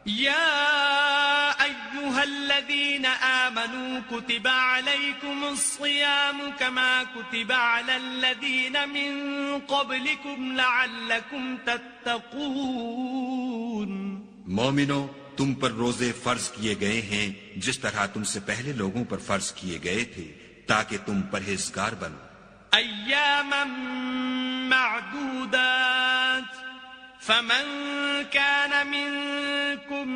يا أيها الذين آمنوا كتب عليكم الصيام كما كتب على الذين من قبلكم لعلكم تتقون. مومنو، تم پر روزے فرض کیے گئے ہیں جس طرح تم سے پہلے لوگوں پر فرض کیے گئے تھے تاکہ تم پرہیزگار بنو. أياما معدودات فمن كان منكم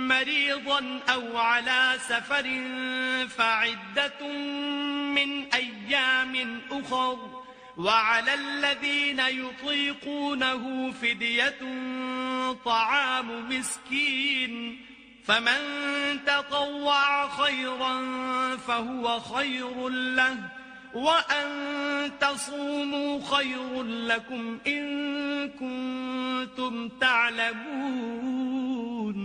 مريضا أو على سفر فعدة من أيام أخر وعلى الذين يطيقونه فدية طعام مسكين فمن تطوع خيرا فهو خير له وَأَن تَصُومُوا خَيْرٌ لَكُمْ إِن كُنتُمْ تَعْلَمُونَ.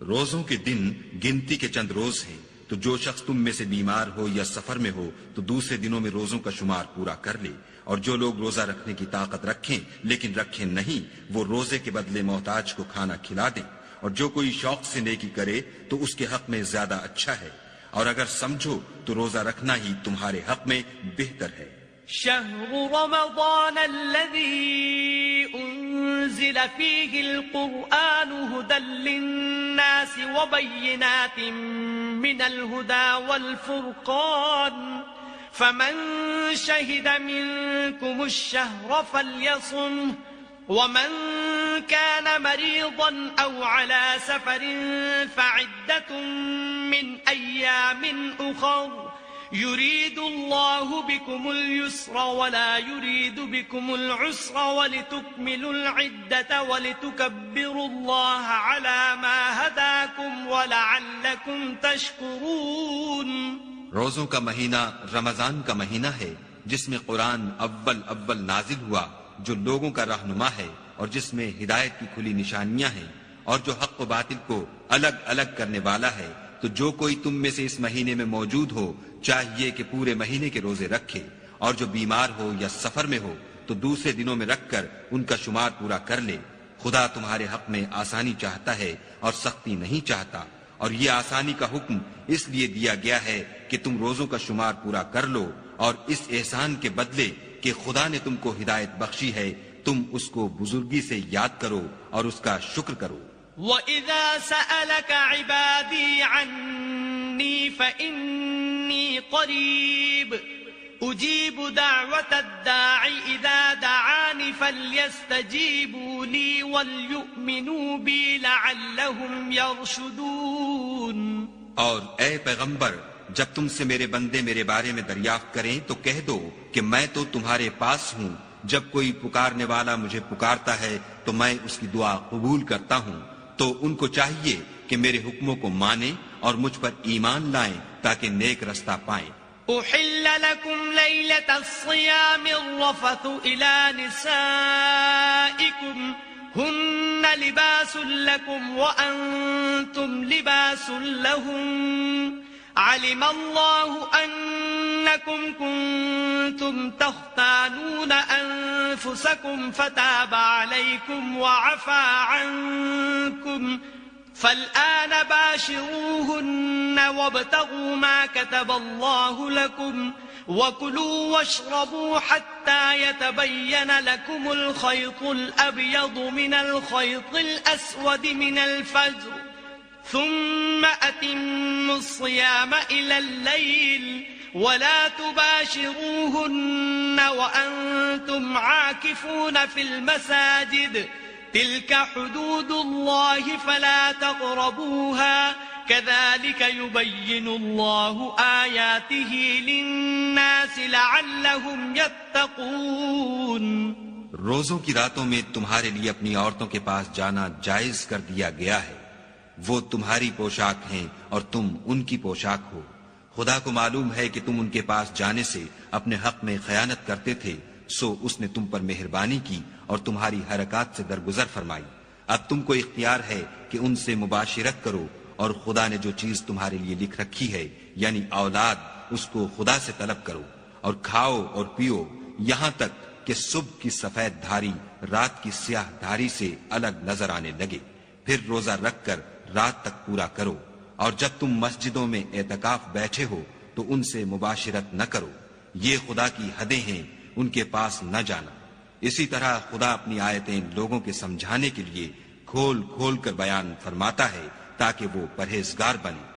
روزوں کے دن گنتی کے چند روز ہیں، تو جو شخص تم میں سے بیمار ہو یا سفر میں ہو تو دوسرے دنوں میں روزوں کا شمار پورا کر لے، اور جو لوگ روزہ رکھنے کی طاقت رکھیں لیکن رکھیں نہیں وہ روزے کے بدلے محتاج کو کھانا کھلا دیں، اور جو کوئی شوق سے نیکی کرے تو اس کے حق میں زیادہ اچھا ہے، اور اگر سمجھو تو روزہ رکھنا ہی تمہارے حق میں بہتر ہے. شهر رمضان الذي أنزل فيه القرآن هدى للناس وبينات من الهدى والفرقان فمن شهد منكم الشهر فليصمه ومن كان مريضا أو على سفر فعدة من أيام أخر يريد الله بكم اليسر ولا يريد بكم العسر ولتكملوا العدة ولتكبروا الله على ما هداكم ولعلكم تشكرون. روزوں کا مہینہ رمضان کا مہینہ ہے جس میں قرآن اول نازل ہوا، جو لوگوں کا رہنما ہے اور جس میں ہدایت کی کھلی نشانیاں ہیں اور جو حق و باطل کو الگ الگ کرنے والا ہے. تو جو کوئی تم میں سے اس مہینے میں موجود ہو چاہیے کہ پورے مہینے کے روزے رکھے، اور جو بیمار ہو یا سفر میں ہو تو دوسرے دنوں میں رکھ کر ان کا شمار پورا کر لے. خدا تمہارے حق میں آسانی چاہتا ہے اور سختی نہیں چاہتا، اور یہ آسانی کا حکم اس لیے دیا گیا ہے کہ تم روزوں کا شمار پورا کر لو، اور اس احسان کے بدلے کہ خدا نے تم کو ہدایت بخشی ہے تم اس کو بزرگی سے یاد کرو اور اس کا شکر کرو. وَإِذَا سَأَلَكَ عِبَادِي عَنِّي فَإِنِّي قَرِيبٌ أُجِيبُ دَعْوَةَ الدَّاعِ إِذَا دَعَانِ فَلْيَسْتَجِيبُوا لِي وَلْيُؤْمِنُوا بِي لَعَلَّهُمْ يَرْشُدُونَ. اور اے پیغمبر، جب تم سے میرے بندے میرے بارے میں دریافت کریں تو کہہ دو کہ میں تو تمہارے پاس ہوں، جب کوئی پکارنے والا مجھے پکارتا ہے تو میں اس کی دعا قبول کرتا ہوں. تو ان کو چاہیے کہ میرے حکموں کو مانیں اور مجھ پر ایمان لائیں تاکہ نیک رستہ پائیں. أحل لكم ليلة الصيام الرفث إلى نسائكم هن لباس لكم وأنتم لباس لهم علم الله أنكم كنتم تختانون أنفسكم فتاب عليكم وعفى عنكم فالآن باشروهن وابتغوا ما كتب الله لكم وكلوا واشربوا حتى يتبين لكم الخيط الأبيض من الخيط الأسود من الفجر ثم أتموا الصيام إلى الليل ولا تباشروهن وأنتم عاكفون في المساجد تلك حدود الله فلا تقربوها كذلك يبين الله آياته للناس لعلهم يتقون. روزوں کی راتوں میں تمہارے لیے اپنی عورتوں کے پاس جانا جائز کر دیا گیا ہے. وہ تمہاری پوشاک ہیں اور تم ان کی پوشاک ہو. خدا کو معلوم ہے کہ تم ان کے پاس جانے سے اپنے حق میں خیانت کرتے تھے، سو اس نے تم پر مہربانی کی اور تمہاری حرکات سے درگزر فرمائی. اب تم کو اختیار ہے کہ ان سے مباشرت کرو، اور خدا نے جو چیز تمہارے لیے لکھ رکھی ہے یعنی اولاد، اس کو خدا سے طلب کرو، اور کھاؤ اور پیو یہاں تک کہ صبح کی سفید دھاری رات کی سیاہ دھاری سے الگ نظر آنے لگے. پھر روزہ رکھ کر رات تک پورا کرو، اور جب تم مسجدوں میں اعتکاف بیٹھے ہو تو ان سے مباشرت نہ کرو، یہ خدا کی حدیں ہیں، ان کے پاس نہ جانا۔ اسی طرح خدا اپنی آیتیں لوگوں کے سمجھانے کے لیے کھول کھول کر بیان فرماتا ہے تاکہ وہ پرہیزگار بنے۔